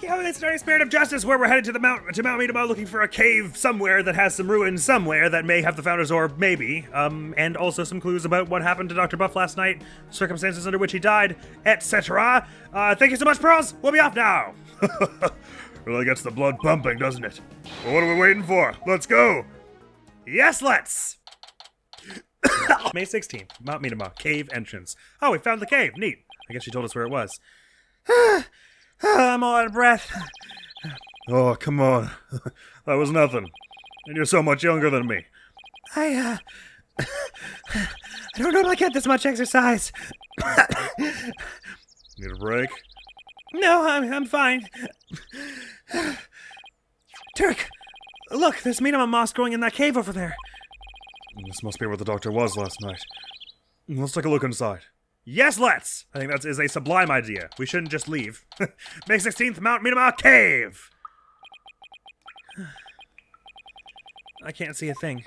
Yo, it's starting spirit of justice where we're headed to Mount Minima looking for a cave somewhere that has some ruins somewhere that may have the Founder's Orb, maybe. And also some clues about what happened to Dr. Buff last night, circumstances under which he died, etc. Thank you so much, Pearls. We'll be off now. Really gets the blood pumping, doesn't it? Well, what are we waiting for? Let's go! Yes, let's! May 16th, Mount Minima, cave entrance. Oh, we found the cave. Neat. I guess she told us where it was. I'm all out of breath. Oh, come on. That was nothing. And you're so much younger than me. I don't normally get this much exercise. Need a break? No, I'm fine. Turk, look, there's minimum moss growing in that cave over there. This must be where the doctor was last night. Let's take a look inside. Yes, let's! I think that is a sublime idea. We shouldn't just leave. May 16th, Mount Minima Cave! I can't see a thing.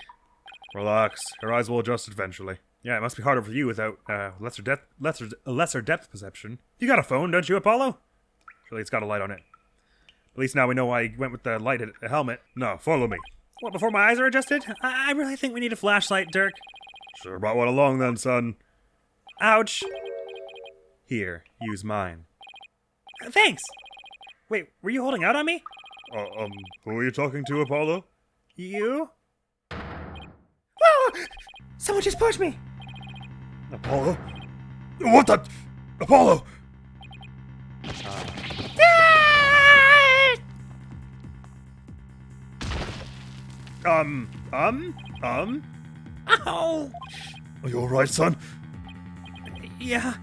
Relax. Your eyes will adjust eventually. Yeah, it must be harder for you without lesser depth perception. You got a phone, don't you, Apollo? Surely it's got a light on it. At least now we know why he went with the light at a helmet. No, follow me. What, before my eyes are adjusted? I really think we need a flashlight, Dirk. Sure brought one along then, son. Ouch. Here, use mine. Thanks. Wait, were you holding out on me? Who are you talking to, Apollo? You? Whoa! Someone just pushed me! Apollo? What the? Apollo! Ow! Are you alright, son? Yeah.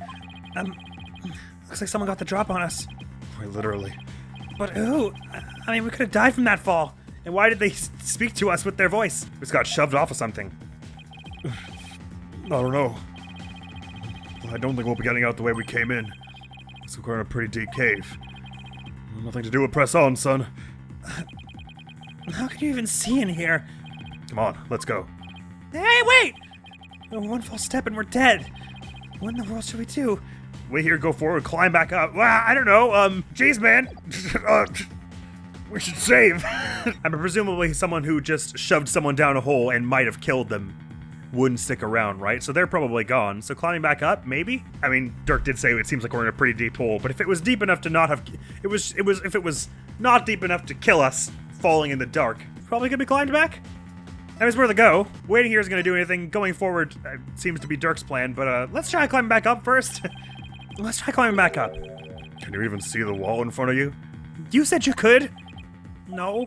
Looks like someone got the drop on us. Quite literally. But who? I mean, we could have died from that fall. And why did they speak to us with their voice? We just got shoved off of something. I don't know. I don't think we'll be getting out the way we came in. So we're in a pretty deep cave. Nothing to do with press on, son. How can you even see in here? Come on, let's go. Hey, wait! One false step and we're dead. What in the world should we do? We here go forward, climb back up. Well, I don't know. Jeez, man. We should save. I mean, presumably someone who just shoved someone down a hole and might have killed them wouldn't stick around, right? So they're probably gone. So climbing back up, maybe? I mean, Dirk did say it seems like we're in a pretty deep hole, but if it was deep enough to not have... if it was not deep enough to kill us falling in the dark, probably could be climbed back? That was where to go. Waiting here isn't going to do anything. Going forward seems to be Dirk's plan, but let's try climbing back up first. Let's try climbing back up. Can you even see the wall in front of you? You said you could. No.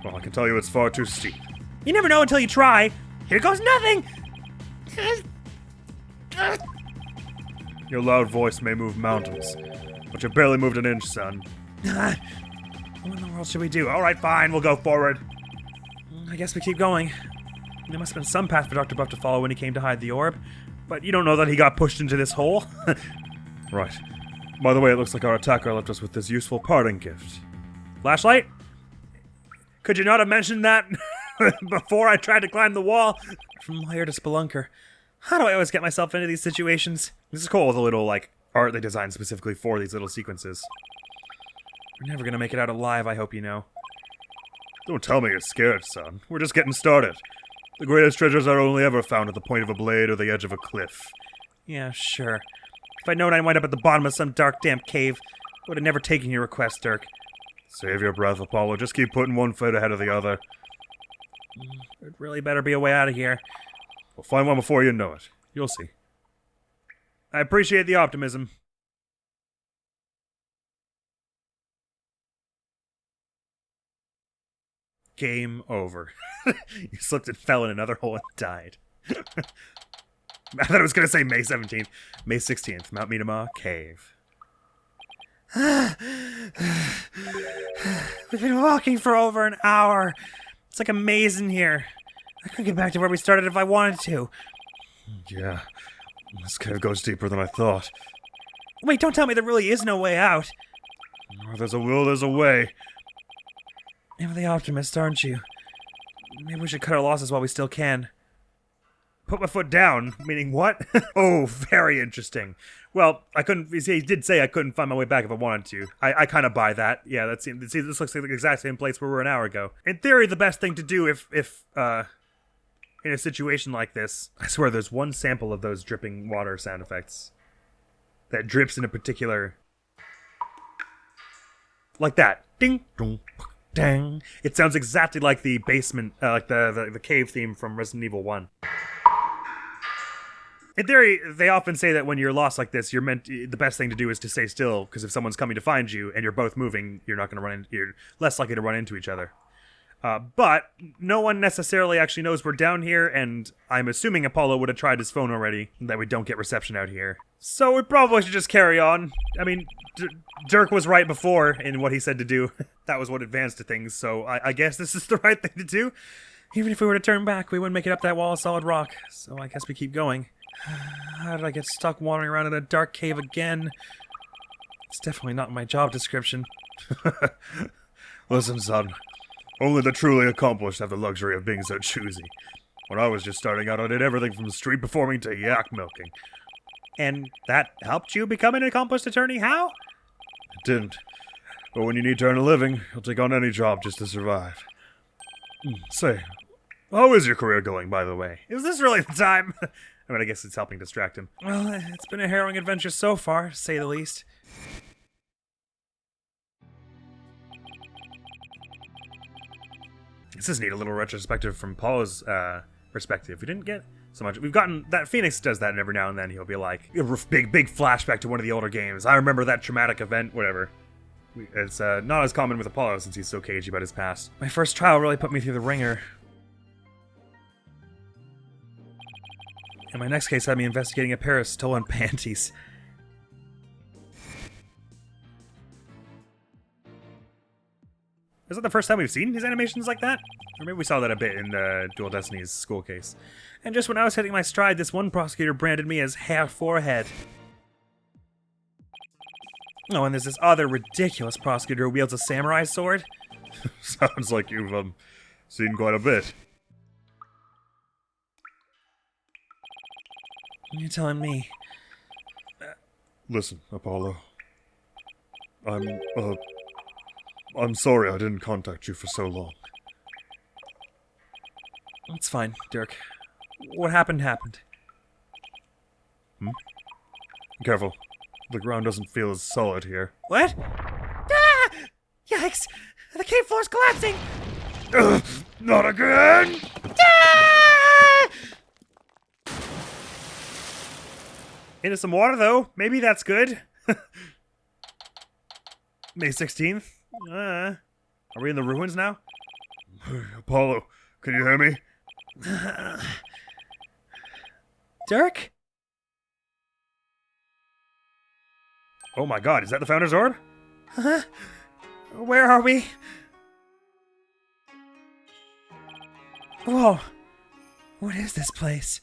Well, I can tell you it's far too steep. You never know until you try. Here goes nothing. Your loud voice may move mountains, but you barely moved an inch, son. What in the world should we do? All right, fine. We'll go forward. I guess we keep going. There must have been some path for Dr. Buff to follow when he came to hide the orb. But you don't know that he got pushed into this hole. Right. By the way, it looks like our attacker left us with this useful parting gift. Flashlight? Could you not have mentioned that before I tried to climb the wall? From lawyer to spelunker. How do I always get myself into these situations? This is cool with a little, like, art they designed specifically for these little sequences. We're never gonna make it out alive, I hope you know. Don't tell me you're scared, son. We're just getting started. The greatest treasures are only ever found at the point of a blade or the edge of a cliff. Yeah, sure. If I'd known I'd wind up at the bottom of some dark, damp cave, I would have never taken your request, Dirk. Save your breath, Apollo. Just keep putting one foot ahead of the other. There'd really better be a way out of here. We'll find one before you know it. You'll see. I appreciate the optimism. Game over. You slipped and fell in another hole and died. I thought it was going to say May 17th. May 16th, Mount Minima Cave. We've been walking for over an hour. It's like a maze in here. I couldn't get back to where we started if I wanted to. Yeah, this cave goes deeper than I thought. Wait, don't tell me there really is no way out. Where there's a will, there's a way. You're the optimist, aren't you? Maybe we should cut our losses while we still can. Put my foot down, meaning what? Oh, very interesting. Well, I couldn't, you see, he did say I couldn't find my way back if I wanted to. I kind of buy that. Yeah, that's, see, this looks like the exact same place where we were an hour ago. In theory, the best thing to do if in a situation like this, I swear there's one sample of those dripping water sound effects that drips in a particular, like that. Ding, dong, dang. It sounds exactly like the basement, like the cave theme from Resident Evil 1. In theory, they often say that when you're lost like this, the best thing to do is to stay still, because if someone's coming to find you and you're both moving, you're less likely to run into each other. But no one necessarily actually knows we're down here, and I'm assuming Apollo would have tried his phone already, that we don't get reception out here. So we probably should just carry on. I mean, Dirk was right before in what he said to do. That was what advanced to things, so I guess this is the right thing to do. Even if we were to turn back, we wouldn't make it up that wall of solid rock, so I guess we keep going. How did I get stuck wandering around in a dark cave again? It's definitely not in my job description. Listen, son. Only the truly accomplished have the luxury of being so choosy. When I was just starting out, I did everything from street performing to yak milking. And that helped you become an accomplished attorney? How? It didn't. But when you need to earn a living, you'll take on any job just to survive. Say, how is your career going, by the way? Is this really the time? I mean, I guess it's helping distract him. Well, it's been a harrowing adventure so far, to say the least. This is neat, a little retrospective from Paul's perspective. We didn't get so much. We've gotten that Phoenix does that, and every now and then he'll be like, a big flashback to one of the older games. I remember that traumatic event, whatever. It's not as common with Apollo since he's so cagey about his past. My first trial really put me through the ringer. And my next case had me investigating a pair of stolen panties. Is that the first time we've seen his animations like that? Or maybe we saw that a bit in Dual Destiny's school case. And just when I was hitting my stride, this one prosecutor branded me as hair forehead. Oh, and there's this other ridiculous prosecutor who wields a samurai sword. Sounds like you've, seen quite a bit. You're telling me. Listen, Apollo. I'm sorry I didn't contact you for so long. It's fine, Dirk. What happened, happened. Careful. The ground doesn't feel as solid here. What? Ah! Yikes! The cave floor's collapsing! Ugh, not again! Ah! Into some water, though. Maybe that's good. May 16th? Are we in the ruins now? Apollo, can you hear me? Dirk? Oh my god, is that the Founder's Orb? Huh? Where are we? Whoa. What is this place?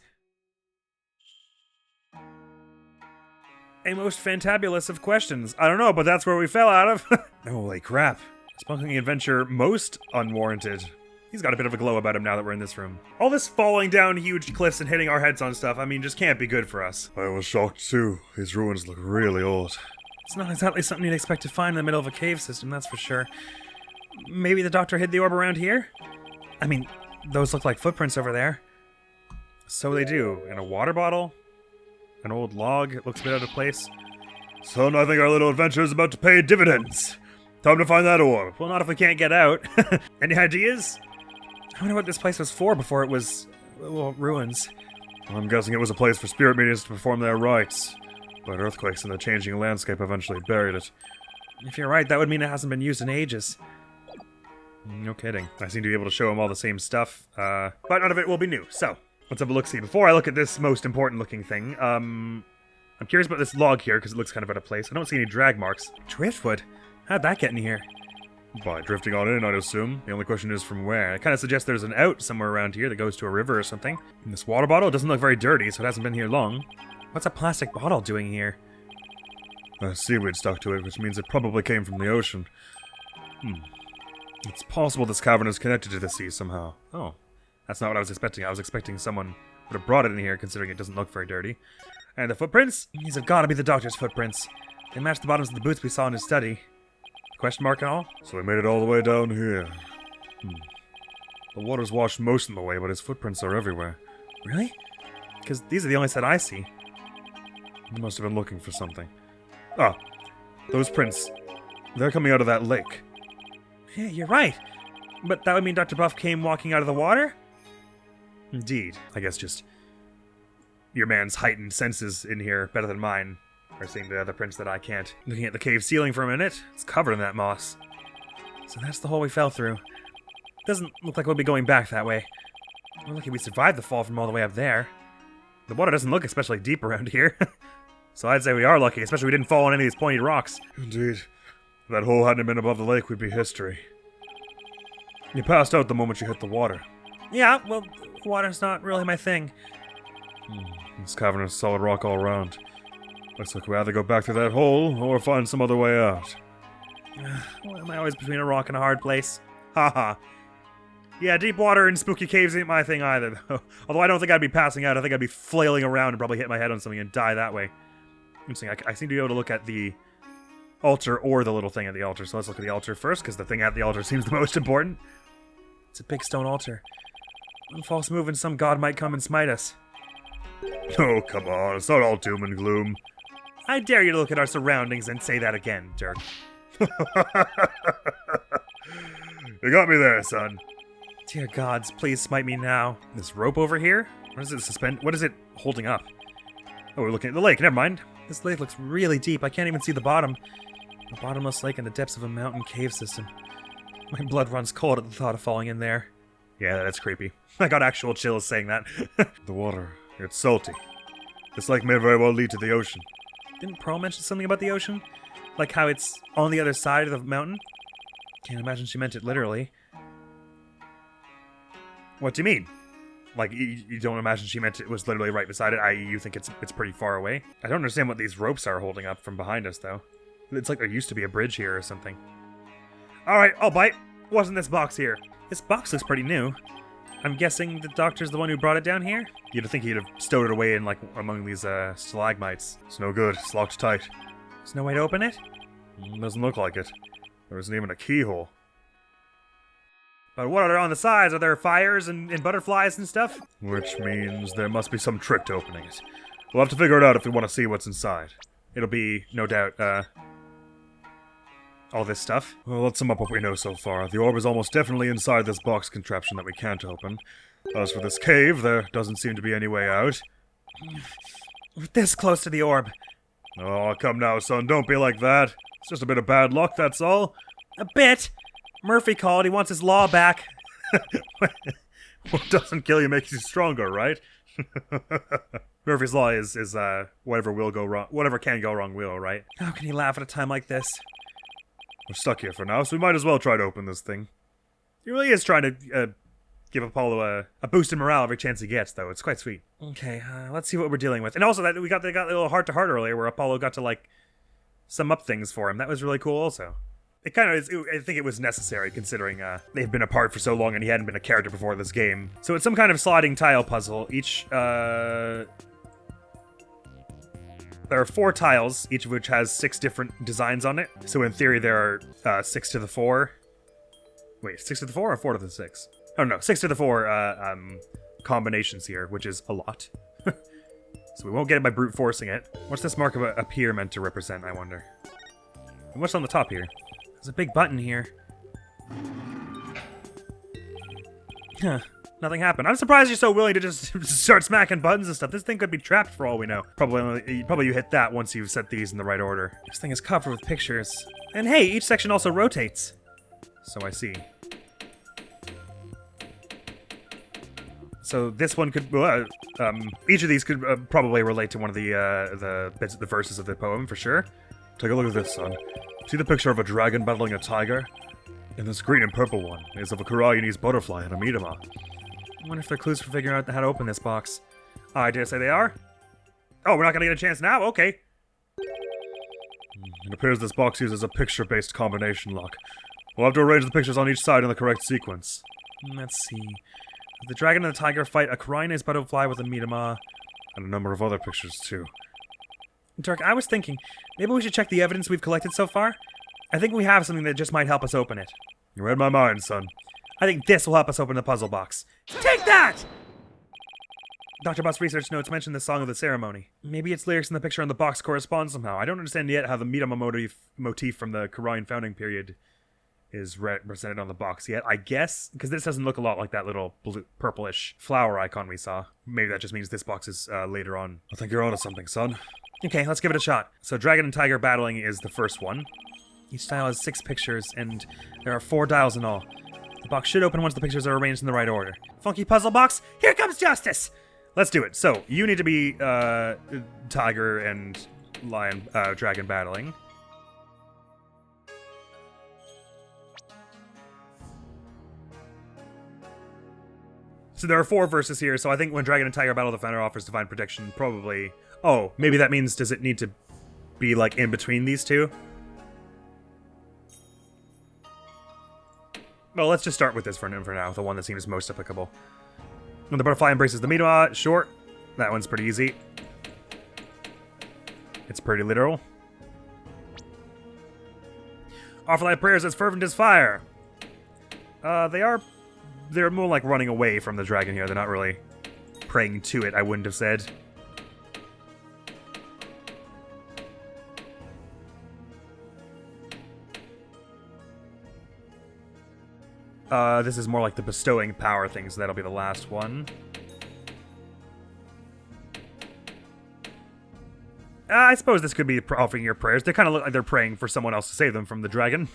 A most fantabulous of questions. I don't know, but that's where we fell out of. Holy crap. Spunking adventure most unwarranted. He's got a bit of a glow about him now that we're in this room. All this falling down huge cliffs and hitting our heads on stuff, I mean, just can't be good for us. I was shocked too. These ruins look really old. It's not exactly something you'd expect to find in the middle of a cave system, that's for sure. Maybe the doctor hid the orb around here? I mean, those look like footprints over there. So they do. And a water bottle? An old log. It looks a bit out of place. Son, I think our little adventure is about to pay dividends. Time to find that orb. Well, not if we can't get out. Any ideas? I wonder what this place was for before it was, well, ruins. I'm guessing it was a place for spirit mediums to perform their rites. But earthquakes and the changing landscape eventually buried it. If you're right, that would mean it hasn't been used in ages. No kidding. I seem to be able to show him all the same stuff, but none of it will be new. So, let's have a look-see. Before I look at this most important-looking thing, I'm curious about this log here, because it looks kind of out of place. I don't see any drag marks. Driftwood? How'd that get in here? By drifting on in, I'd assume. The only question is from where. It kind of suggests there's an out somewhere around here that goes to a river or something. And this water bottle doesn't look very dirty, so it hasn't been here long. What's a plastic bottle doing here? Seaweed stuck to it, which means it probably came from the ocean. It's possible this cavern is connected to the sea somehow. Oh, that's not what I was expecting. I was expecting someone Would have brought it in here, considering it doesn't look very dirty. And the footprints? These have got to be the doctor's footprints. They match the bottoms of the boots we saw in his study. Question mark and all? So we made it all the way down here. The water's washed most of the way, but his footprints are everywhere. Really? Because these are the only set I see. He must have been looking for something. Ah, those prints. They're coming out of that lake. Yeah, you're right. But that would mean Dr. Buff came walking out of the water? Indeed. I guess just your man's heightened senses in here, better than mine, are seeing the other prints that I can't. Looking at the cave ceiling for a minute, it's covered in that moss. So that's the hole we fell through. Doesn't look like we'll be going back that way. We're lucky we survived the fall from all the way up there. The water doesn't look especially deep around here. So I'd say we are lucky, especially we didn't fall on any of these pointy rocks. Indeed. If that hole hadn't been above the lake, we'd be history. You passed out the moment you hit the water. Yeah, well, water's not really my thing. This cavern is solid rock all around. Looks like we either go back through that hole, or find some other way out. Well, am I always between a rock and a hard place? Haha. Yeah, deep water and spooky caves ain't my thing either, though. Although I don't think I'd be passing out. I think I'd be flailing around and probably hit my head on something and die that way. Interesting. I seem to be able to look at the altar or the little thing at the altar. So let's look at the altar first, because the thing at the altar seems the most important. It's a big stone altar. One false move and some god might come and smite us. Oh, come on. It's not all doom and gloom. I dare you to look at our surroundings and say that again, Dirk. You got me there, son. Dear gods, please smite me now. This rope over here? What is it suspend? What is it holding up? Oh, we're looking at the lake. Never mind. This lake looks really deep. I can't even see the bottom. A bottomless lake in the depths of a mountain cave system. My blood runs cold at the thought of falling in there. Yeah, that's creepy. I got actual chills saying that. The water, it's salty. This lake may very well lead to the ocean. Didn't Pearl mention something about the ocean? Like how it's on the other side of the mountain? Can't imagine she meant it literally. What do you mean? Like, you don't imagine she meant it was literally right beside it, i.e. you think it's pretty far away? I don't understand what these ropes are holding up from behind us, though. It's like there used to be a bridge here or something. Alright, I'll bite. What's in this box here? This box looks pretty new. I'm guessing the doctor's the one who brought it down here? You'd think he'd have stowed it away in, like, among these, stalagmites. It's no good. It's locked tight. There's no way to open it? Doesn't look like it. There isn't even a keyhole. But what are on the sides? Are there fires and butterflies and stuff? Which means there must be some trick to opening it. We'll have to figure it out if we want to see what's inside. It'll be, no doubt, all this stuff. Well, let's sum up what we know so far. The orb is almost definitely inside this box contraption that we can't open. As for this cave, there doesn't seem to be any way out. We're this close to the orb. Oh, come now, son. Don't be like that. It's just a bit of bad luck, that's all. A bit? Murphy called. He wants his law back. What doesn't kill you makes you stronger, right? Murphy's law is whatever will go wrong, whatever can go wrong will, right? How can he laugh at a time like this? We're stuck here for now, so we might as well try to open this thing. He really is trying to give Apollo a boost in morale every chance he gets, though. It's quite sweet. Okay, let's see what we're dealing with. And also, that we got a little heart-to-heart earlier where Apollo got to, like, sum up things for him. That was really cool, also. It kind of is, I think it was necessary, considering they've been apart for so long and he hadn't been a character before this game. So it's some kind of sliding tile puzzle. There are 4 tiles, each of which has 6 different designs on it. So in theory, there are 6 to the 4. Wait, 6 to the 4 or 4 to the 6? Oh no, 6 to the 4 combinations here, which is a lot. So we won't get it by brute forcing it. What's this mark up here meant to represent, I wonder? And what's on the top here? There's a big button here. Huh. Nothing happened. I'm surprised you're so willing to just start smacking buttons and stuff. This thing could be trapped for all we know. Probably you hit that once you've set these in the right order. This thing is covered with pictures. And hey, each section also rotates. So I see. So this one could, each of these could probably relate to one of the verses of the poem for sure. Take a look at this, son. See the picture of a dragon battling a tiger? And this green and purple one is of a Khura'Inese butterfly and a Midama. I wonder if they're clues for figuring out how to open this box. I dare say they are. Oh, we're not gonna get a chance now? Okay. It appears this box uses a picture-based combination lock. We'll have to arrange the pictures on each side in the correct sequence. Let's see. The dragon and the tiger fight a Khura'in butterfly with a Midama. And a number of other pictures, too. Dirk, I was thinking, maybe we should check the evidence we've collected so far? I think we have something that just might help us open it. You read my mind, son. I think this will help us open the puzzle box. Take that! Dr. Butt's research notes mention the song of the ceremony. Maybe its lyrics in the picture on the box correspond somehow. I don't understand yet how the Midama motif from the Khura'in founding period is represented on the box yet. I guess, because this doesn't look a lot like that little blue, purplish flower icon we saw. Maybe that just means this box is later on. I think you're onto something, son. Okay, let's give it a shot. So dragon and tiger battling is the first one. Each tile has 6 pictures, and there are 4 dials in all. The box should open once the pictures are arranged in the right order. Funky puzzle box, here comes justice! Let's do it. So, you need to be tiger and lion, dragon battling. So there are 4 verses here, so I think when dragon and tiger battle, the founder offers divine protection, probably... Oh, maybe that means, does it need to be, like, in between these two? Well, let's just start with this for now, the one that seems most applicable. When the butterfly embraces the Midama, short. That one's pretty easy. It's pretty literal. Offer thy prayers as fervent as fire. They're more like running away from the dragon here. They're not really praying to it, I wouldn't have said. This is more like the bestowing power thing, so that'll be the last one. I suppose this could be offering your prayers. They kind of look like they're praying for someone else to save them from the dragon.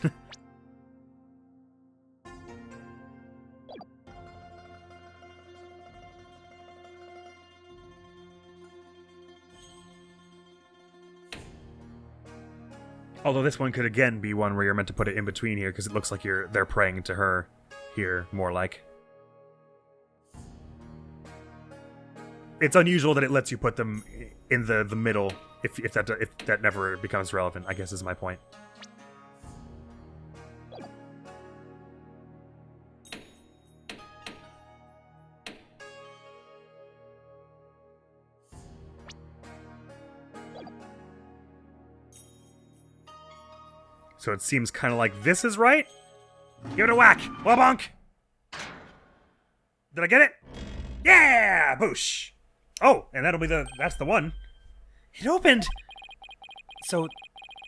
Although this one could again be one where you're meant to put it in between here, because it looks like they're praying to her here, more like. It's unusual that it lets you put them in the middle, if that never becomes relevant, I guess is my point. So it seems kind of like this is right. Give it a whack. Wabonk. Did I get it? Yeah! Boosh. Oh, and that's the one. It opened! So,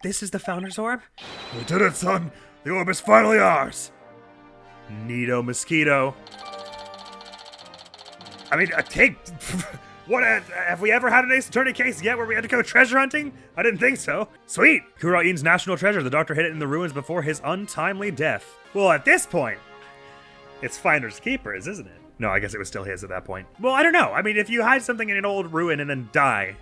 this is the Founder's Orb? We did it, son. The orb is finally ours. Neato mosquito. I mean, have we ever had an Ace Attorney case yet where we had to go treasure hunting? I didn't think so. Sweet! Khura'in's national treasure. The doctor hid it in the ruins before his untimely death. Well, at this point, it's finders keepers, isn't it? No, I guess it was still his at that point. Well, I don't know. I mean, if you hide something in an old ruin and then die,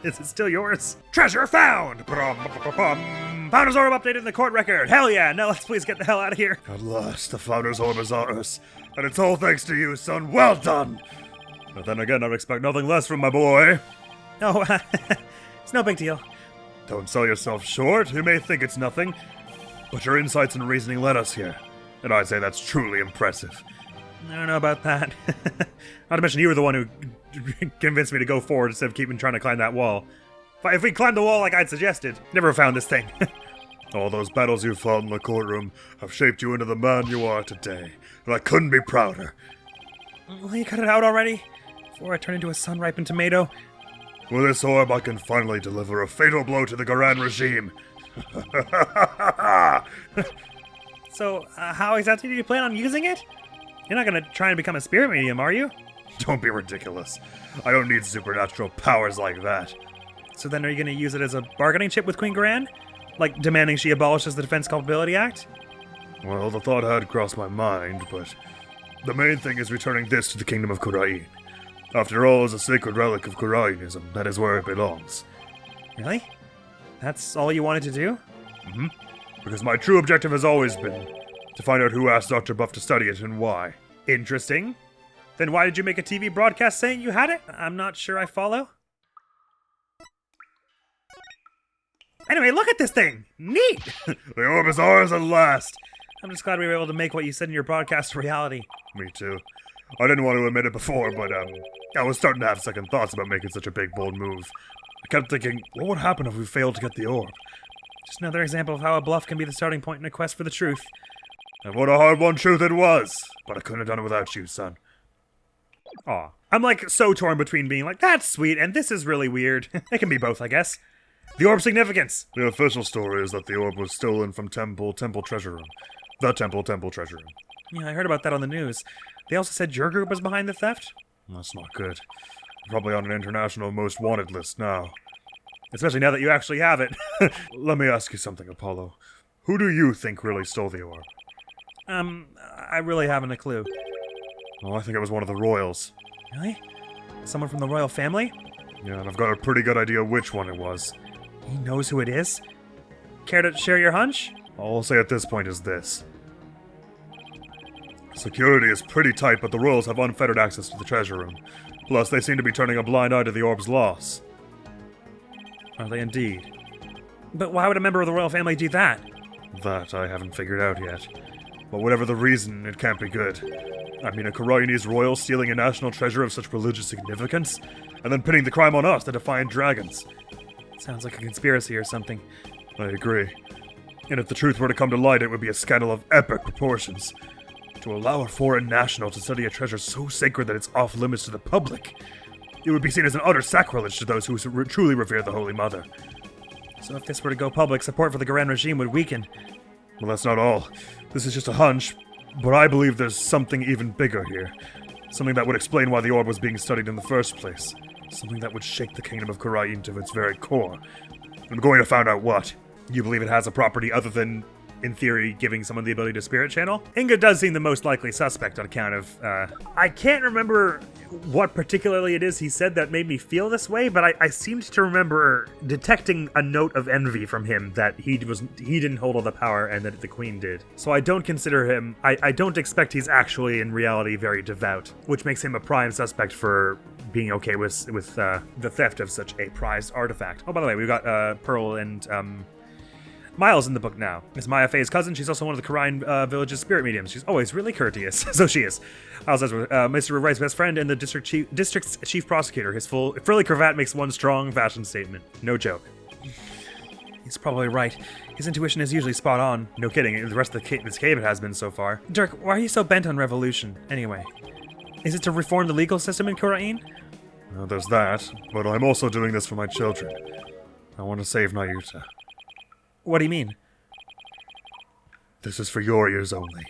is it still yours? Treasure found! Founder's Orb updated in the court record. Hell yeah! Now let's please get the hell out of here. At last, the Founder's Orb is ours. And it's all thanks to you, son. Well done! But then again, I'd expect nothing less from my boy. Oh, it's no big deal. Don't sell yourself short. You may think it's nothing, but your insights and reasoning led us here. And I'd say that's truly impressive. I don't know about that. Not to mention you were the one who convinced me to go forward instead of keeping trying to climb that wall. If we climbed the wall like I'd suggested, never found this thing. All those battles you fought in the courtroom have shaped you into the man you are today, and I couldn't be prouder. Will you cut it out already? Before I turn into a sun-ripened tomato? With this orb, I can finally deliver a fatal blow to the Khura'In regime. So, how exactly do you plan on using it? You're not gonna try and become a spirit medium, are you? Don't be ridiculous. I don't need supernatural powers like that. So then are you gonna use it as a bargaining chip with Queen Khura'In? Like demanding she abolishes the Defense Culpability Act? Well, the thought had crossed my mind, but the main thing is returning this to the Kingdom of Khura'In. After all, as a sacred relic of Khura'inism, that is where it belongs. Really? That's all you wanted to do? Mm-hmm. Because my true objective has always been to find out who asked Dr. Buff to study it and why. Interesting. Then why did you make a TV broadcast saying you had it? I'm not sure I follow. Anyway, look at this thing! Neat! The orb is ours at last! I'm just glad we were able to make what you said in your broadcast a reality. Me too. I didn't want to admit it before, but, I was starting to have second thoughts about making such a big, bold move. I kept thinking, what would happen if we failed to get the orb? Just another example of how a bluff can be the starting point in a quest for the truth. And what a hard-won truth it was! But I couldn't have done it without you, son. Aw. I'm like so torn between being like, that's sweet, and this is really weird. It can be both, I guess. The orb's significance. The official story is that the orb was stolen from Temple Treasure Room. The Temple Treasure Room. Yeah, I heard about that on the news. They also said your group was behind the theft? That's not good. Probably on an international most wanted list now. Especially now that you actually have it. Let me ask you something, Apollo. Who do you think really stole the orb? I really haven't a clue. Oh, I think it was one of the royals. Really? Someone from the royal family? Yeah, and I've got a pretty good idea which one it was. He knows who it is? Care to share your hunch? All I'll say at this point is this. Security is pretty tight, but the royals have unfettered access to the treasure room. Plus, they seem to be turning a blind eye to the orb's loss. Are they indeed? But why would a member of the royal family do that? That I haven't figured out yet. But whatever the reason, it can't be good. I mean, a Khura'inese royal stealing a national treasure of such religious significance, and then pinning the crime on us, the Defiant Dragons. Sounds like a conspiracy or something. I agree. And if the truth were to come to light, it would be a scandal of epic proportions. To allow a foreign national to study a treasure so sacred that it's off limits to the public, it would be seen as an utter sacrilege to those who truly revere the Holy Mother. So if this were to go public, support for the Khura'In regime would weaken. Well, that's not all. This is just a hunch, but I believe there's something even bigger here. Something that would explain why the orb was being studied in the first place. Something that would shake the kingdom of Khura'In to its very core. I'm going to find out what. You believe it has a property other than, in theory, giving someone the ability to spirit channel? Inga does seem the most likely suspect on account of, I can't remember what particularly it is he said that made me feel this way, but I seemed to remember detecting a note of envy from him that he didn't hold all the power and that the queen did. So I don't consider him, I don't expect he's actually in reality very devout, which makes him a prime suspect for being okay with the theft of such a prized artifact. Oh, by the way, we've got Pearl and Miles in the book now. It's Maya Faye's cousin. She's also one of the Khura'In village's spirit mediums. She's always really courteous. So she is. Miles is Mr. Wright's best friend and the district's chief prosecutor. His full frilly cravat makes one strong fashion statement. No joke. He's probably right. His intuition is usually spot on. No kidding. The rest of this cave it has been so far. Dirk, why are you so bent on revolution, anyway? Is it to reform the legal system in Khura'In? Well, there's that, but I'm also doing this for my children. I want to save Nayuta. What do you mean? This is for your ears only.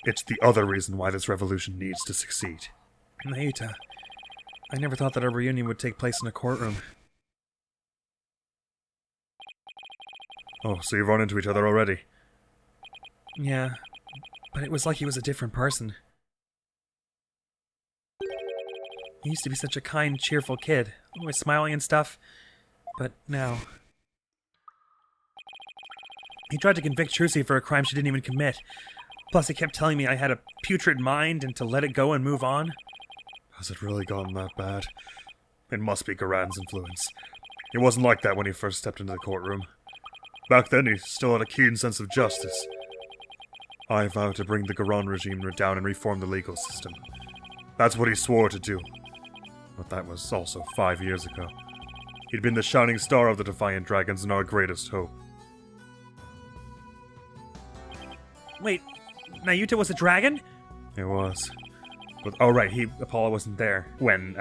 It's the other reason why this revolution needs to succeed. Nayuta, I never thought that our reunion would take place in a courtroom. Oh, so you've run into each other already? Yeah, but it was like he was a different person. He used to be such a kind, cheerful kid, always smiling and stuff, but now... He tried to convict Trucy for a crime she didn't even commit. Plus, he kept telling me I had a putrid mind and to let it go and move on. Has it really gotten that bad? It must be Khura'In's influence. It wasn't like that when he first stepped into the courtroom. Back then, he still had a keen sense of justice. I vowed to bring the Khura'In regime down and reform the legal system. That's what he swore to do. But that was also 5 years ago. He'd been the shining star of the Defiant Dragons and our greatest hope. Wait, Nayuta was a dragon? It was. But, oh right, Apollo wasn't there when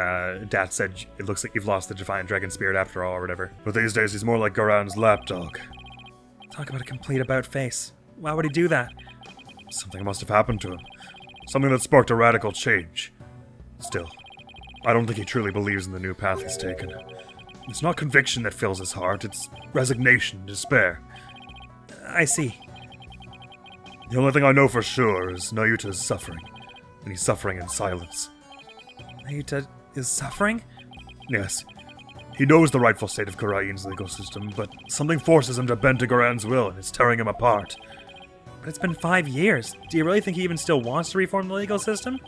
Dad said it looks like you've lost the Defiant Dragon spirit after all, or whatever. But these days he's more like Khura'In's lapdog. Talk about a complete about-face. Why would he do that? Something must have happened to him. Something that sparked a radical change. Still, I don't think he truly believes in the new path he's taken. It's not conviction that fills his heart, it's resignation, despair. I see. The only thing I know for sure is Nayuta is suffering, and he's suffering in silence. Nayuta is suffering? Yes. He knows the rightful state of Khura'In's legal system, but something forces him to bend to Khura'In's will, and it's tearing him apart. But it's been 5 years. Do you really think he even still wants to reform the legal system?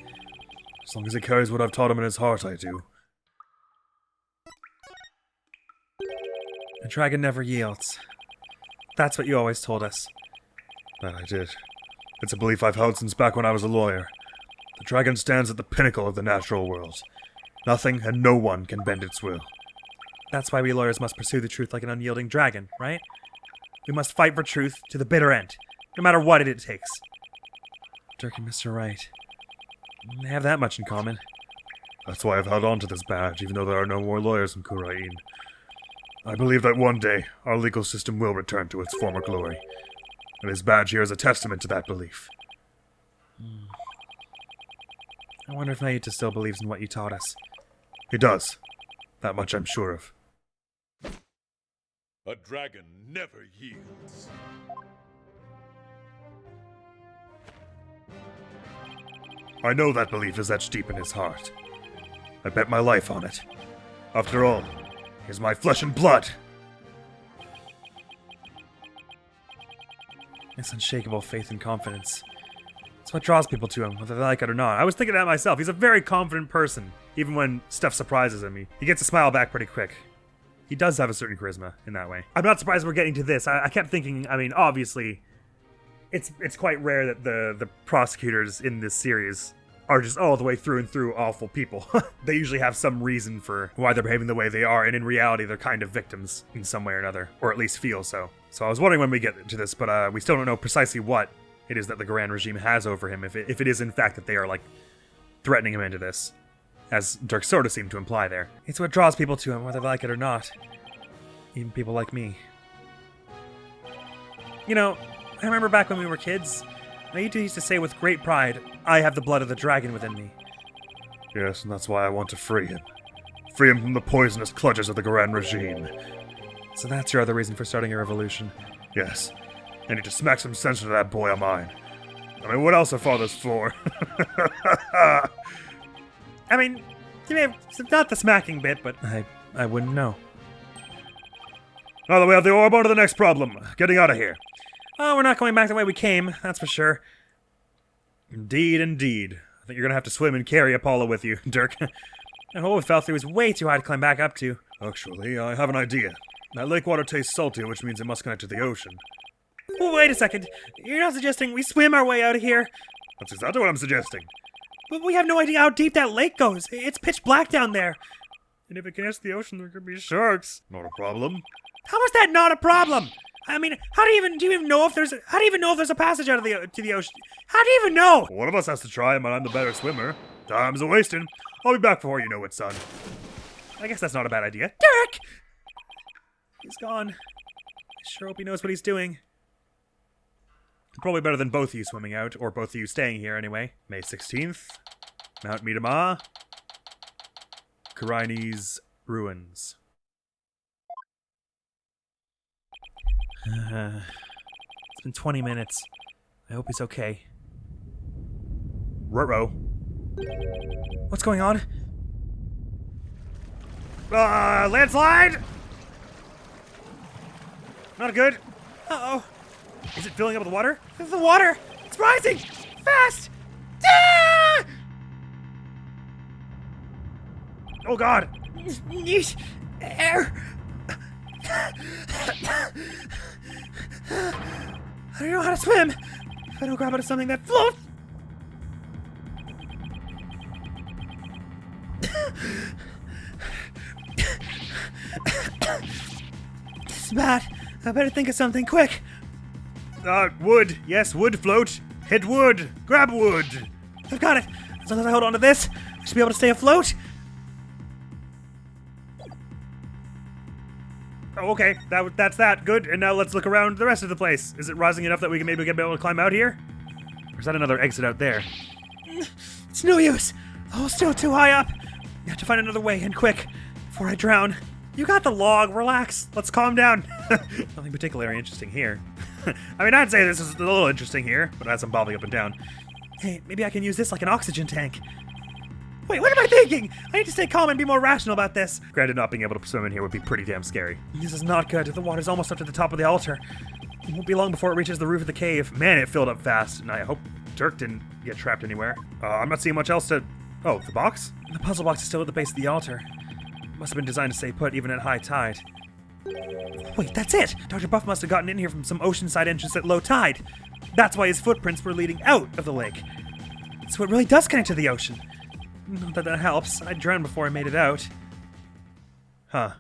As long as he carries what I've taught him in his heart, I do. A dragon never yields. That's what you always told us. That I did. It's a belief I've held since back when I was a lawyer. The dragon stands at the pinnacle of the natural world. Nothing and no one can bend its will. That's why we lawyers must pursue the truth like an unyielding dragon, right? We must fight for truth to the bitter end, no matter what it takes. Dirk and Mr. Wright, they have that much in common. That's why I've held on to this badge, even though there are no more lawyers in Khura'In. I believe that one day, our legal system will return to its former glory. And his badge here is a testament to that belief. I wonder if Naita still believes in what you taught us. He does. That much I'm sure of. A dragon never yields. I know that belief is etched deep in his heart. I bet my life on it. After all, he's my flesh and blood. His unshakable faith and confidence. It's what draws people to him, whether they like it or not. I was thinking that myself. He's a very confident person, even when stuff surprises him. He gets a smile back pretty quick. He does have a certain charisma in that way. I'm not surprised we're getting to this. I kept thinking, I mean, obviously, it's quite rare that the prosecutors in this series are just all the way through and through awful people. They usually have some reason for why they're behaving the way they are, and in reality, they're kind of victims in some way or another, or at least feel so. So I was wondering when we get to this, but we still don't know precisely what it is that the Khura'In regime has over him, if it is in fact that they are, like, threatening him into this, as Dirk sort of seemed to imply there. It's what draws people to him, whether they like it or not. Even people like me. You know, I remember back when we were kids, Naita used to say with great pride, I have the blood of the dragon within me. Yes, and that's why I want to free him. Free him from the poisonous clutches of the Khura'In regime. So that's your other reason for starting a revolution. Yes. I need to smack some sense into that boy of mine. I mean, what else are fathers for? I mean, you may have, not the smacking bit, but I wouldn't know. Now that we have the orb, on to the next problem. Getting out of here. Oh, we're not going back the way we came, that's for sure. Indeed, indeed. I think you're gonna have to swim and carry Apollo with you, Dirk. That hole we fell through was way too high to climb back up to. Actually, I have an idea. That lake water tastes salty, which means it must connect to the ocean. Oh, wait a second. You're not suggesting we swim our way out of here? That's exactly what I'm suggesting. But we have no idea how deep that lake goes. It's pitch black down there. And if it connects to the ocean, there could be sharks. Not a problem. How is that not a problem? I mean, how do you even know if there's a passage out of to the ocean? How do you even know? Well, one of us has to try, and I'm the better swimmer. Time's a wasting. I'll be back before you know it, son. I guess that's not a bad idea. Dirk! He's gone. I sure hope he knows what he's doing. Probably better than both of you swimming out, or both of you staying here anyway. May 16th, Mount Midama, Khura'In's ruins. It's been 20 minutes. I hope he's okay. Ruh-roh. What's going on? Landslide! Not good. Uh-oh. Is it filling up with water? The water! It's rising! Fast! Ah! Oh god! Yeesh! Air! I don't know how to swim! If I don't grab onto something that floats! This is bad. I better think of something quick. Wood. Yes, wood float. Hit wood. Grab wood. I've got it. As long as I hold on to this, I should be able to stay afloat. Oh, okay. That's that. Good. And now let's look around the rest of the place. Is it rising enough that we can maybe be able to climb out here? Or is that another exit out there? It's no use. The hole's still too high up. I have to find another way, and quick, before I drown. You got the log. Relax. Let's calm down. Nothing particularly interesting here. I mean, I'd say this is a little interesting here, but it has some bobbing up and down. Hey, maybe I can use this like an oxygen tank. Wait, what am I thinking? I need to stay calm and be more rational about this. Granted, not being able to swim in here would be pretty damn scary. This is not good. The water's almost up to the top of the altar. It won't be long before it reaches the roof of the cave. Man, it filled up fast, and I hope Dirk didn't get trapped anywhere. I'm not seeing much else to... Oh, the box? The puzzle box is still at the base of the altar. It must have been designed to stay put even at high tide. Wait, that's it! Dr. Buff must have gotten in here from some oceanside entrance at low tide. That's why his footprints were leading out of the lake. So it really does connect to the ocean. Not that that helps. I drowned before I made it out. Huh.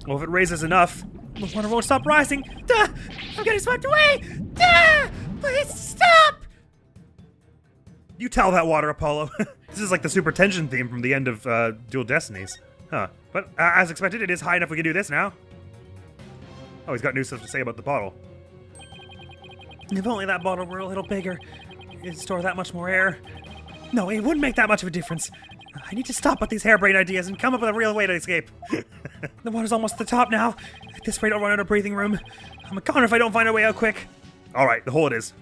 Well, if it raises enough, the water won't stop rising. Duh! I'm getting swept away! Duh! Please stop! You tell that water, Apollo. This is like the super tension theme from the end of Dual Destinies. Huh. But as expected, it is high enough we can do this now. Oh, he's got new stuff to say about the bottle. If only that bottle were a little bigger. It'd store that much more air. No, it wouldn't make that much of a difference. I need to stop with these harebrained ideas and come up with a real way to escape. The water's almost at the top now. At this rate, I'll run out of breathing room. I'm a goner if I don't find a way out quick. All right, the hole it is.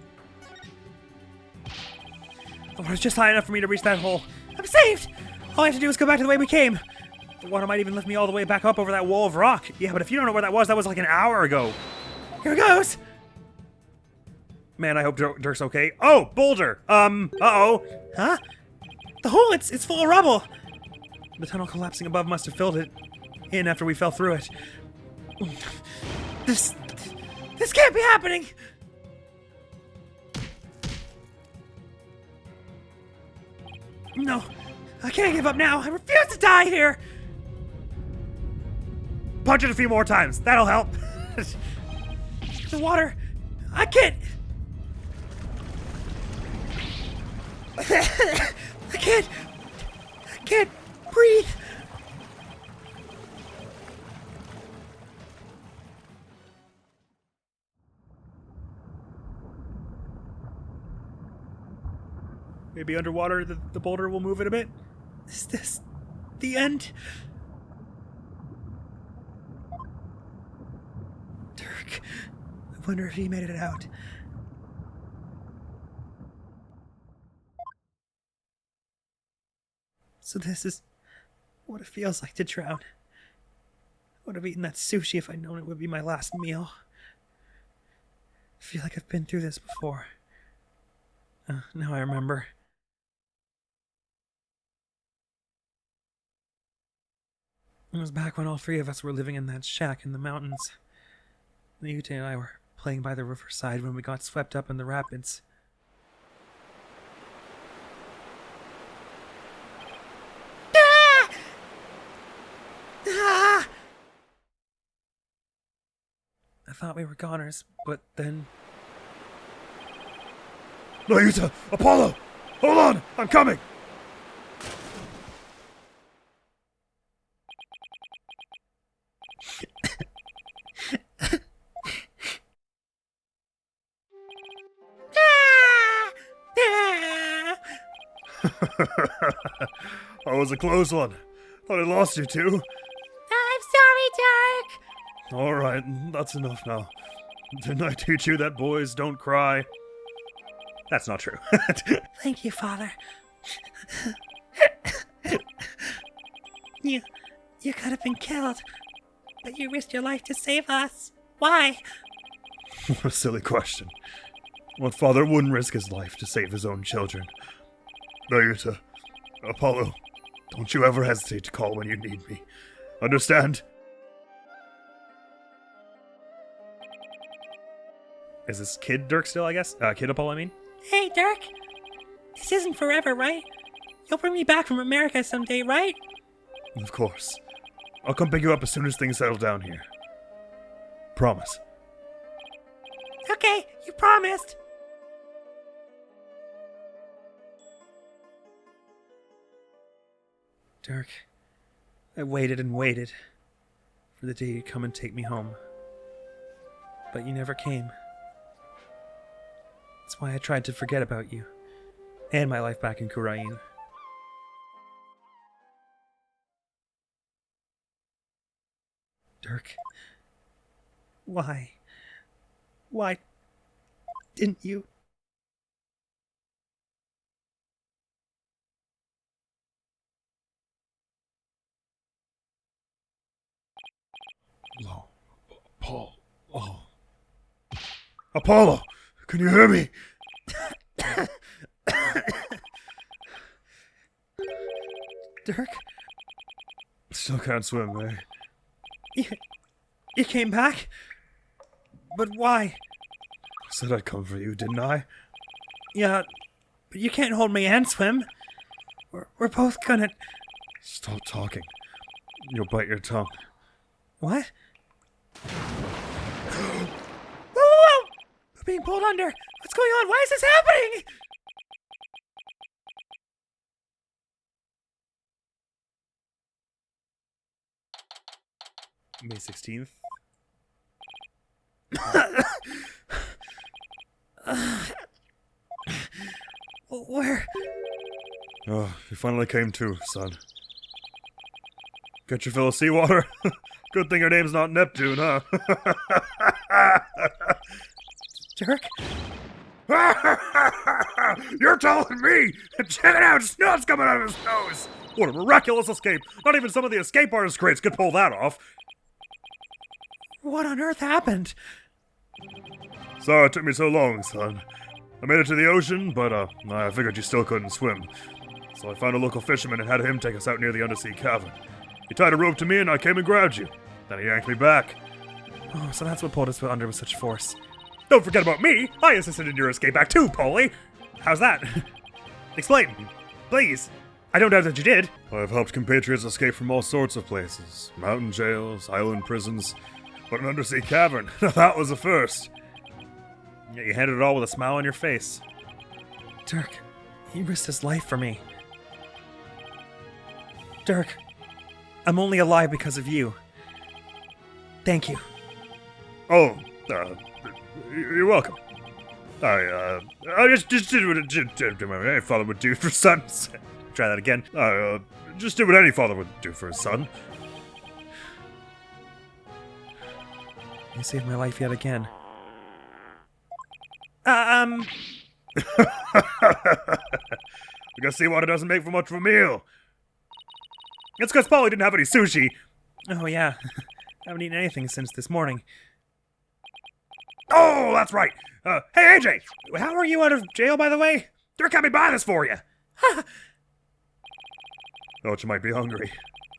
The water's just high enough for me to reach that hole. I'm saved! All I have to do is go back to the way we came. The water might even lift me all the way back up over that wall of rock. Yeah, but if you don't know where that was like an hour ago. Here goes! Man, I hope Dirk's okay. Oh, boulder! Uh-oh. Huh? The hole, it's full of rubble. The tunnel collapsing above must have filled it in after we fell through it. This can't be happening! No, I can't give up now. I refuse to die here! Punch it a few more times. That'll help. The water, I can't... I can't breathe. Maybe underwater the boulder will move it a bit? Is this the end? Dirk, I wonder if he made it out. So this is what it feels like to drown. I would have eaten that sushi if I'd known it would be my last meal. I feel like I've been through this before. Now I remember. It was back when all three of us were living in that shack in the mountains. Yuta and I were playing by the riverside when we got swept up in the rapids. I thought we were goners, but then... No, Yuta! Apollo! Hold on! I'm coming! That was a close one. Thought I lost you too. I'm sorry, Dirk! Alright, that's enough now. Didn't I teach you that boys don't cry? That's not true. Thank you, Father. You could have been killed, but you risked your life to save us. Why? What a silly question. What father wouldn't risk his life to save his own children? No, Yuta. Apollo, don't you ever hesitate to call when you need me. Understand? Is this Kid Dirk still, I guess? Kid Apollo, I mean? Hey, Dirk. This isn't forever, right? You'll bring me back from America someday, right? Of course. I'll come pick you up as soon as things settle down here. Promise. Okay, you promised. Dirk, I waited and waited for the day you'd come and take me home. But you never came. That's why I tried to forget about you. And my life back in Khura'In. Dirk, why? Why didn't you? Hello, Paul. Oh. Apollo, can you hear me? Dirk, Still can't swim, eh? you came back? But why? I said I'd come for you, didn't I? Yeah, But you can't hold me and swim. We're both gonna... Stop talking. You'll bite your tongue. What? Whoa, whoa, whoa! We're being pulled under. What's going on? Why is this happening? May 16th. Where? Oh, you finally came to, son. Get your fill of seawater? Good thing your name's not Neptune, huh? Dirk? You're telling me! Check it out! Snot's coming out of his nose! What a miraculous escape! Not even some of the escape artist crates could pull that off! What on earth happened? Sorry it took me so long, son. I made it to the ocean, but I figured you still couldn't swim. So I found a local fisherman and had him take us out near the undersea cavern. He tied a rope to me and I came and grabbed you. Then he yanked me back. Oh, so that's what pulled us under with such force. Don't forget about me! I assisted in your escape act too, Polly! How's that? Explain, please. I don't doubt that you did. I have helped compatriots escape from all sorts of places. Mountain jails, island prisons, but an undersea cavern. That was a first. Yeah, you handled it all with a smile on your face. Dirk, he risked his life for me. Dirk, I'm only alive because of you. Thank you. Oh, you're welcome. I just did what any father would do for his son. Try that again. I just did what any father would do for his son. You saved my life yet again. I guess seawater doesn't make for much of a meal. It's because Polly didn't have any sushi. Oh yeah, haven't eaten anything since this morning. Oh, that's right. Hey, AJ, how are you out of jail, by the way? Dirk had me buy this for you. Thought you might be hungry.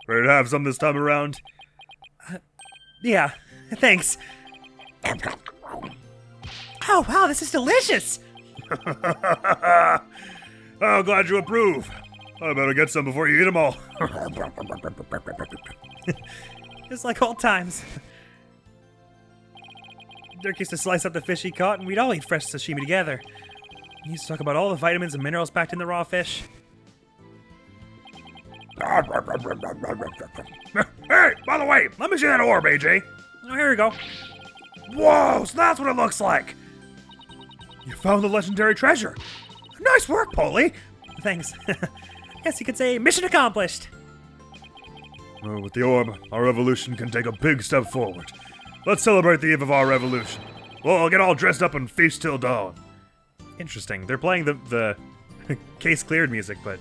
Ready to have some this time around? Yeah, thanks. Oh wow, this is delicious! Oh, glad you approve. I better get some before you eat them all. Just like old times. Dirk used to slice up the fish he caught, and we'd all eat fresh sashimi together. He used to talk about all the vitamins and minerals packed in the raw fish. Hey, by the way, let me see that orb, AJ. Oh, here we go. Whoa, so that's what it looks like. You found the legendary treasure. Nice work, Polly. Thanks. Guess you could say mission accomplished. Oh, with the orb, our revolution can take a big step forward. Let's celebrate the eve of our revolution. We'll get all dressed up and feast till dawn. Interesting. They're playing the case cleared music, but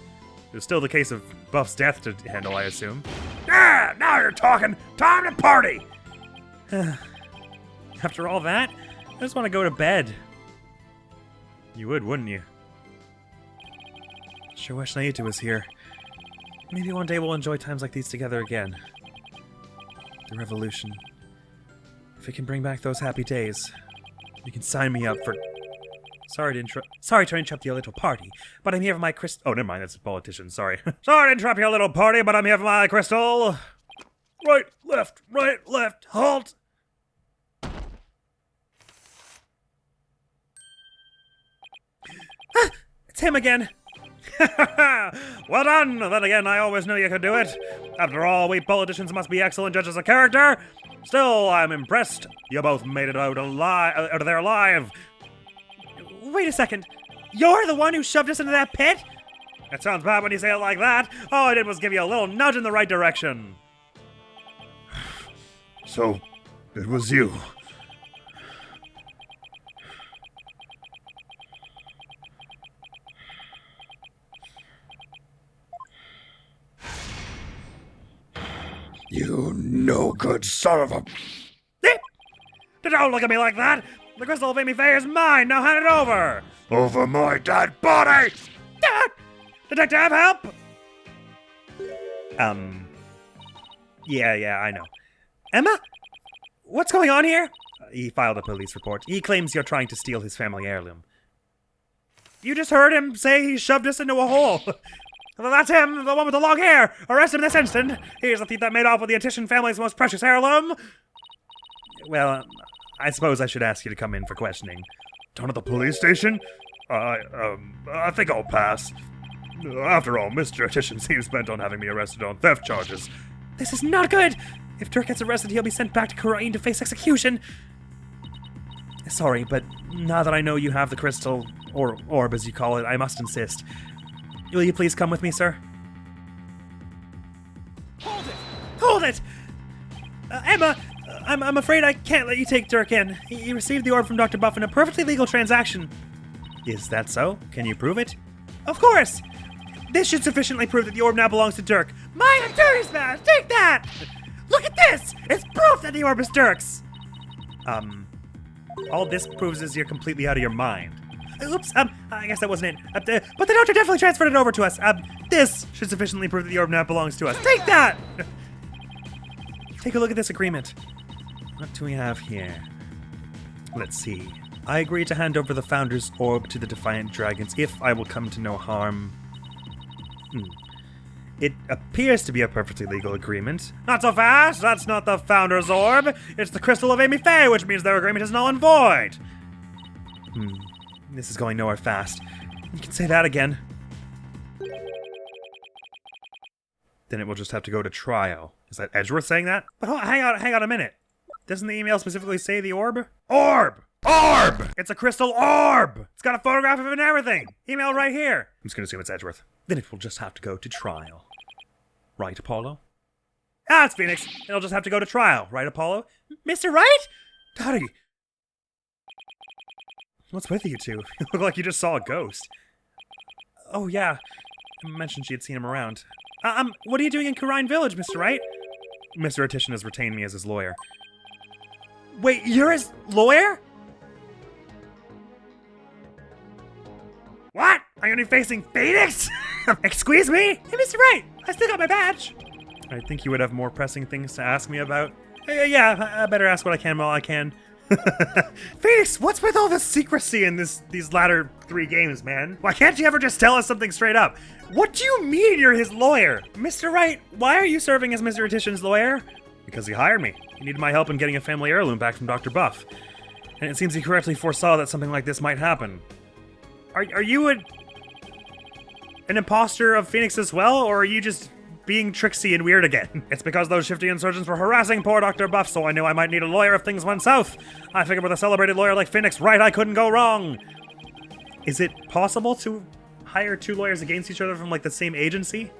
there's still the case of Buff's death to handle, I assume. Yeah, now you're talking. Time to party. After all that, I just want to go to bed. You would, wouldn't you? Sure wish Naita was here. Maybe one day we'll enjoy times like these together again. The revolution. If it can bring back those happy days, you can sign me up for... Sorry to interrupt your little party, but I'm here for my crystal... Oh, never mind, that's a politician, sorry. Sorry to interrupt your little party, but I'm here for my crystal. Right, left, halt. It's him again! Well done! Then again, I always knew you could do it. After all, we politicians must be excellent judges of character. Still, I'm impressed. You both made it out of there alive. Wait a second. You're the one who shoved us into that pit? It sounds bad when you say it like that. All I did was give you a little nudge in the right direction. So, it was you. You no good son of a... Don't look at me like that! The crystal of Amy Faye is mine! Now hand it over! Over my dead body! Detective, help! Yeah, I know. Emma? What's going on here? He filed a police report. He claims you're trying to steal his family heirloom. You just heard him say he shoved us into a hole. That's him, the one with the long hair. Arrest him this instant. He's the thief that made off with the Attition family's most precious heirloom. Well, I suppose I should ask you to come in for questioning. Down at the police station? I think I'll pass. After all, Mr. Attition seems bent on having me arrested on theft charges. This is not good. If Dirk gets arrested, he'll be sent back to Khura'In to face execution. Sorry, but now that I know you have the crystal, or orb as you call it, I must insist. Will you please come with me, sir? Hold it! Hold it! Emma, I'm afraid I can't let you take Dirk in. He received the orb from Dr. Buff in a perfectly legal transaction. Is that so? Can you prove it? Of course! This should sufficiently prove that the orb now belongs to Dirk. My attorney's man! Take that! Look at this! It's proof that the orb is Dirk's! All this proves is you're completely out of your mind. Oops, I guess that wasn't it. But the doctor definitely transferred it over to us. This should sufficiently prove that the orb now belongs to us. Take that! Take a look at this agreement. What do we have here? Let's see. I agree to hand over the Founder's orb to the Defiant Dragons if I will come to no harm. It appears to be a perfectly legal agreement. Not so fast! That's not the Founder's orb! It's the crystal of Amy Faye, which means their agreement is null and void! This is going nowhere fast. You can say that again. Then it will just have to go to trial. Is that Edgeworth saying that? But hang on a minute. Doesn't the email specifically say the orb? Orb! Orb! It's a crystal orb! It's got a photograph of it and everything! Email right here! I'm just gonna assume it's Edgeworth. Then it will just have to go to trial. Right, Apollo? Ah, it's Phoenix. It'll just have to go to trial. Right, Apollo? Mr. Wright? Daddy! What's with you two? You look like you just saw a ghost. Oh, yeah. I mentioned she had seen him around. What are you doing in Khura'In Village, Mr. Wright? Mr. Attition has retained me as his lawyer. Wait, you're his lawyer? What? Are you only facing Phoenix? Excuse me? Hey, Mr. Wright, I still got my badge. I think you would have more pressing things to ask me about. Yeah, I better ask what I can while I can. Phoenix, what's with all the secrecy in these latter 3 games, man? Why can't you ever just tell us something straight up? What do you mean you're his lawyer? Mr. Wright, why are you serving as Mr. Attition's lawyer? Because he hired me. He needed my help in getting a family heirloom back from Dr. Buff. And it seems he correctly foresaw that something like this might happen. Are you an imposter of Phoenix as well, or are you just being tricksy and weird again? It's because those shifty insurgents were harassing poor Dr. Buff, so I knew I might need a lawyer if things went south. I figured with a celebrated lawyer like Phoenix Wright, I couldn't go wrong. Is it possible to hire 2 lawyers against each other from, like, the same agency?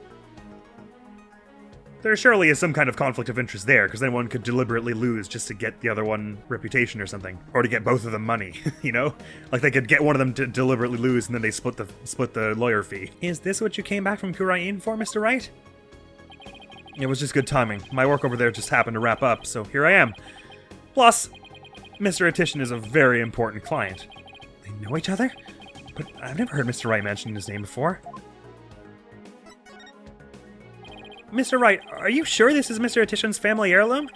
There surely is some kind of conflict of interest there, because then one could deliberately lose just to get the other one reputation or something. Or to get both of them money, you know? Like they could get one of them to deliberately lose and then they split the lawyer fee. Is this what you came back from Khura'In for, Mr. Wright? It was just good timing. My work over there just happened to wrap up, so here I am. Plus, Mr. Attition is a very important client. They know each other? But I've never heard Mr. Wright mention his name before. Mr. Wright, are you sure this is Mr. Attition's family heirloom?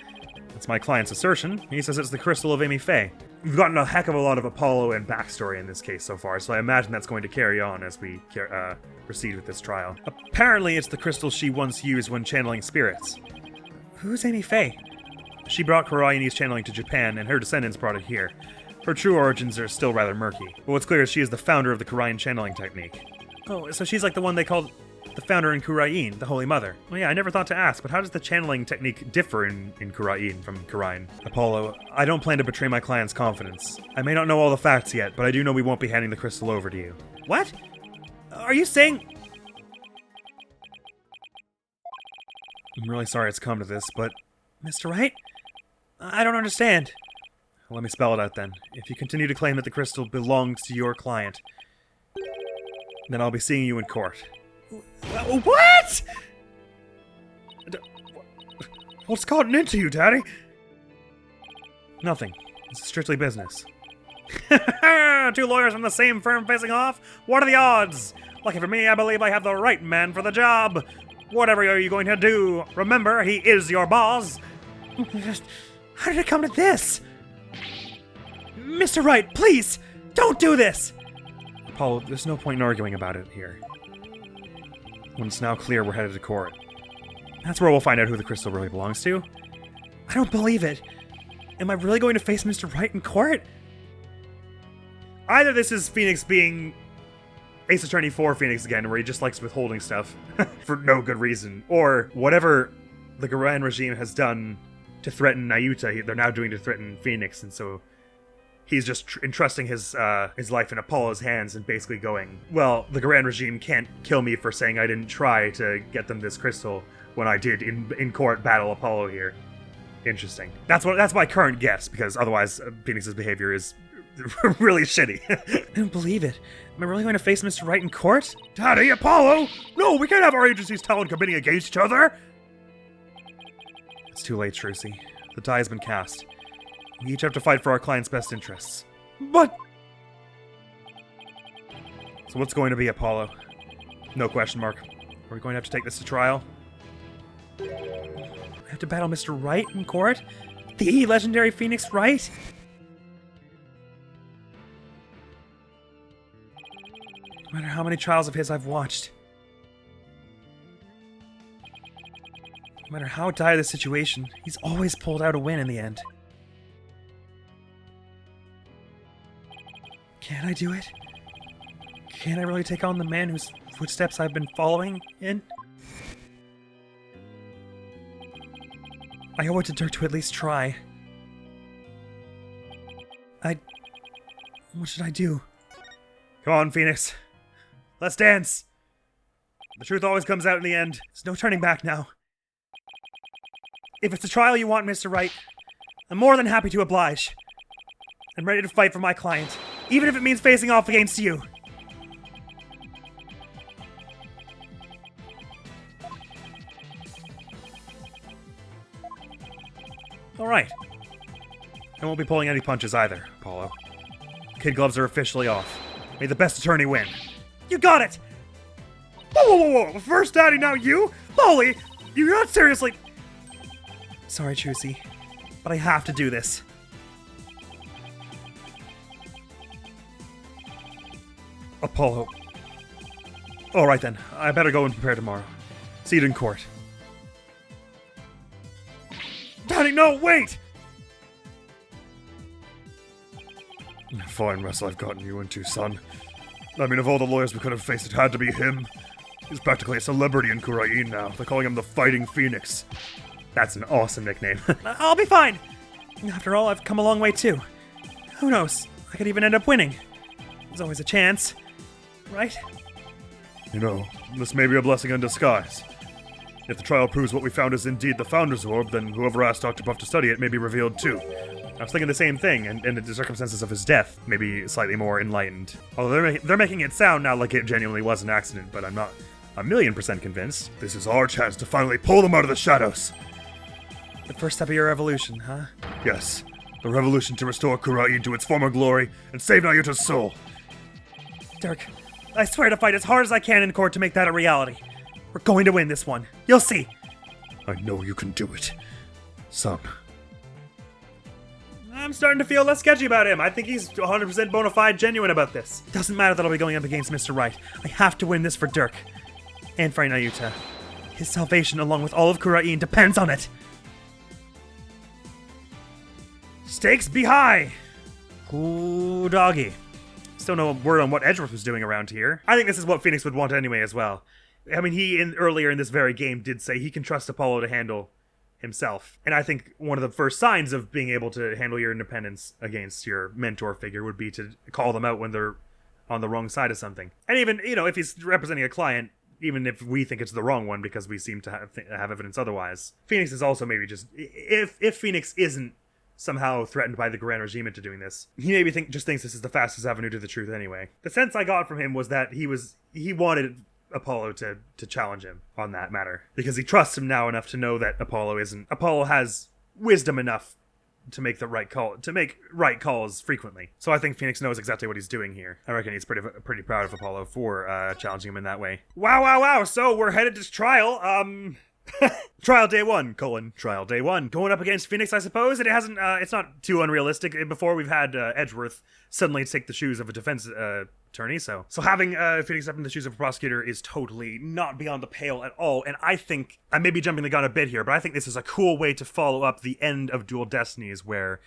That's my client's assertion. He says it's the crystal of Amy Faye. We've gotten a heck of a lot of Apollo and backstory in this case so far, so I imagine that's going to carry on as we proceed with this trial. Apparently, it's the crystal she once used when channeling spirits. Who's Amy Faye? She brought Khura'Inese channeling to Japan, and her descendants brought it here. Her true origins are still rather murky, but what's clear is she is the founder of the Khura'In channeling technique. Oh, so she's like the one they called the founder in Khura'In, the Holy Mother. Well, yeah, I never thought to ask, but how does the channeling technique differ in Khura'In from Khura'In? Apollo, I don't plan to betray my client's confidence. I may not know all the facts yet, but I do know we won't be handing the crystal over to you. What? Are you saying... I'm really sorry it's come to this, but... Mr. Wright? I don't understand. Let me spell it out then. If you continue to claim that the crystal belongs to your client, then I'll be seeing you in court. What? What's gotten into you, Daddy? Nothing. It's strictly business. 2 lawyers from the same firm facing off? What are the odds? Lucky for me, I believe I have the right man for the job. Whatever are you going to do? Remember, he is your boss. How did it come to this? Mr. Wright, please, don't do this. Apollo, there's no point in arguing about it here. When it's now clear we're headed to court. That's where we'll find out who the crystal really belongs to. I don't believe it. Am I really going to face Mr. Wright in court? Either this is Phoenix being Ace Attorney for Phoenix again, where he just likes withholding stuff for no good reason, or whatever the Khura'In regime has done to threaten Nayuta, they're now doing to threaten Phoenix, and so he's just entrusting his life in Apollo's hands and basically going, well, the Khura'In regime can't kill me for saying I didn't try to get them this crystal when I did in court battle Apollo here. Interesting. That's my current guess, because otherwise Phoenix's behavior is really shitty. I don't believe it. Am I really going to face Mr. Wright in court? Daddy, Apollo! No, we can't have our agency's talent committing against each other! It's too late, Trucy. The die has been cast. We each have to fight for our client's best interests. But... So what's going to be, Apollo? No question mark. Are we going to have to take this to trial? I have to battle Mr. Wright in court? The legendary Phoenix Wright? No matter how many trials of his I've watched. No matter how dire the situation, he's always pulled out a win in the end. Can I do it? Can I really take on the man whose footsteps I've been following in? I owe it to Dirk to at least try. What should I do? Come on, Phoenix. Let's dance. The truth always comes out in the end. There's no turning back now. If it's a trial you want, Mr. Wright, I'm more than happy to oblige. I'm ready to fight for my client, even if it means facing off against you. Alright. I won't be pulling any punches either, Apollo. Kid gloves are officially off. May the best attorney win. You got it! Whoa! First Daddy, now you? Holy! You're not seriously... Sorry, Trucy, but I have to do this. Apollo. Alright then, I better go and prepare tomorrow. See you in court. Daddy, no, wait! Fine mess I've gotten you into, son. I mean, of all the lawyers we could have faced, it had to be him. He's practically a celebrity in Khura'In now. They're calling him the Fighting Phoenix. That's an awesome nickname. I'll be fine! After all, I've come a long way too. Who knows? I could even end up winning. There's always a chance. Right? You know, this may be a blessing in disguise. If the trial proves what we found is indeed the Founder's Orb, then whoever asked Dr. Buff to study it may be revealed too. I was thinking the same thing, and the circumstances of his death may be slightly more enlightened. Although they're making it sound now like it genuinely was an accident, but I'm not 1,000,000% convinced. This is our chance to finally pull them out of the shadows. The first step of your revolution, huh? Yes, the revolution to restore Khura'In to its former glory and save Nayuta's soul. Dirk, I swear to fight as hard as I can in court to make that a reality. We're going to win this one. You'll see. I know you can do it, son. I'm starting to feel less sketchy about him. I think he's 100% bona fide genuine about this. Doesn't matter that I'll be going up against Mr. Wright. I have to win this for Dirk. And for Nayuta. His salvation, along with all of Khura'In, depends on it. Stakes be high! Ooh, doggy. Still no word on what Edgeworth was doing around here. I think this is what Phoenix would want anyway as well. I mean, earlier in this very game did say he can trust Apollo to handle himself. And I think one of the first signs of being able to handle your independence against your mentor figure would be to call them out when they're on the wrong side of something. And even, if he's representing a client, even if we think it's the wrong one because we seem to have evidence otherwise, Phoenix is also maybe just... If Phoenix isn't somehow threatened by the Khura'In regime into doing this, he maybe just thinks this is the fastest avenue to the truth anyway. The sense I got from him was that he wanted Apollo to challenge him on that matter, because he trusts him now enough to know that Apollo has wisdom enough to make the right call, to make right calls frequently. So I think Phoenix knows exactly what he's doing here. I reckon he's pretty proud of Apollo for challenging him in that way. Wow. So we're headed to trial. Trial day 1, trial day 1. Going up against Phoenix, I suppose. It hasn't, it's not too unrealistic. Before we've had Edgeworth suddenly take the shoes of a defense attorney, so having Phoenix step in the shoes of a prosecutor is totally not beyond the pale at all. And I think, I may be jumping the gun a bit here, but I think this is a cool way to follow up the end of Dual Destinies, where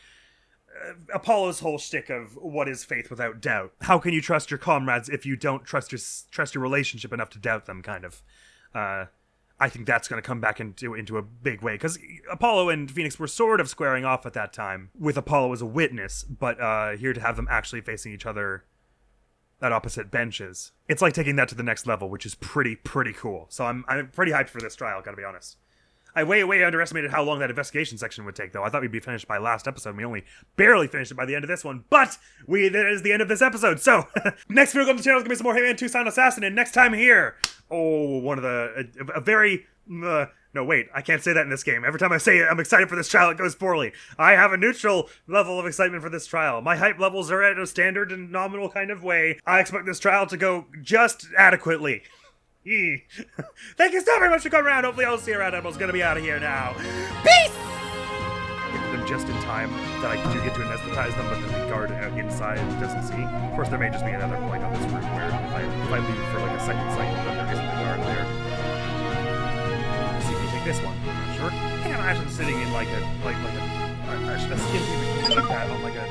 Apollo's whole shtick of what is faith without doubt. How can you trust your comrades if you don't trust your relationship enough to doubt them, kind of. I think that's going to come back into a big way, because Apollo and Phoenix were sort of squaring off at that time, with Apollo as a witness, but here to have them actually facing each other at opposite benches. It's like taking that to the next level, which is pretty cool. So I'm pretty hyped for this trial, gotta be honest. I way underestimated how long that investigation section would take, though. I thought we'd be finished by last episode, and we only barely finished it by the end of this one. But that is the end of this episode. So, next video on the channel is going to be some more Hitman 2 Silent Assassin, and next time here, one of the, a very, no, wait, I can't say that in this game. Every time I say it, I'm excited for this trial, it goes poorly. I have a neutral level of excitement for this trial. My hype levels are at a standard and nominal kind of way. I expect this trial to go just adequately. Thank you so very much for coming around. Hopefully I'll see you around. Admiral's gonna be out of here now. Peace! Get to them just in time that I do get to anesthetize them, but the guard inside doesn't see. Of course, there may just be another point on this route where if I leave for like a second sight, then there isn't a guard there. Let's see if you take this one. I'm not sure. I can't imagine sitting in like a skin like that on like a